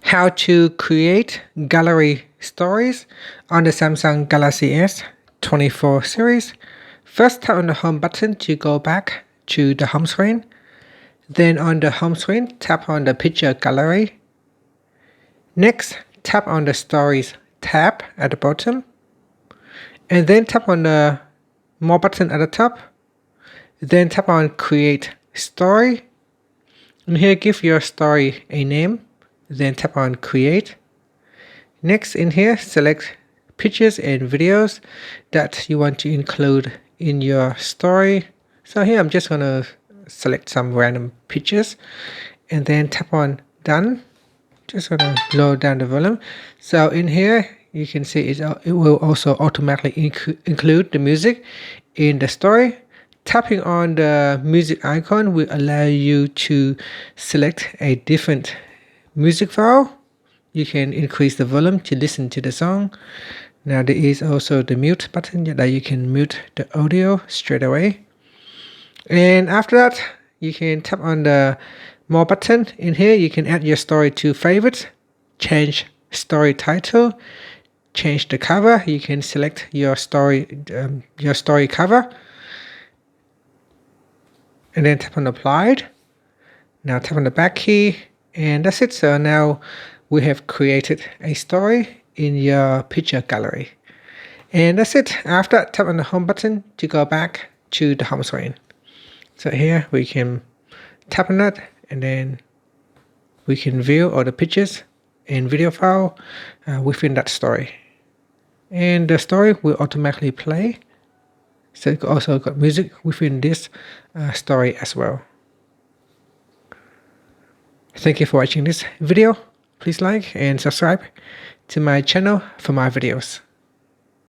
how to create gallery stories on the Samsung Galaxy S24 series. First, tap on the home button to go back to the home screen. Then on the home screen, tap on the picture gallery. Next, tap on the stories tab at the bottom. And then tap on the more button at the top. Then tap on create story. And here give your story a name. Then tap on create. Next in here, select pictures and videos that you want to include in your story. So here I'm just going to select some random pictures and then tap on done. Just going to lower down the volume. So in here you can see it will also automatically include the music in the story. Tapping on the music icon will allow you to select a different music file. You can increase the volume to listen to the song. Now there is also the mute button that you can mute the audio straight away. And after that, you can tap on the more button. In here, you can add your story to favorites, change story title, change the cover. You can select your story cover, and then tap on applied. Now tap on the back key, and that's it. So now we have created a story in your picture gallery. And that's it. After that, tap on the home button to go back to the home screen. So here we can tap on that, and then we can view all the pictures and video file within that story. And the story will automatically play. So it also got music within this story as well. Thank you for watching this video. Please like and subscribe to my channel for more videos.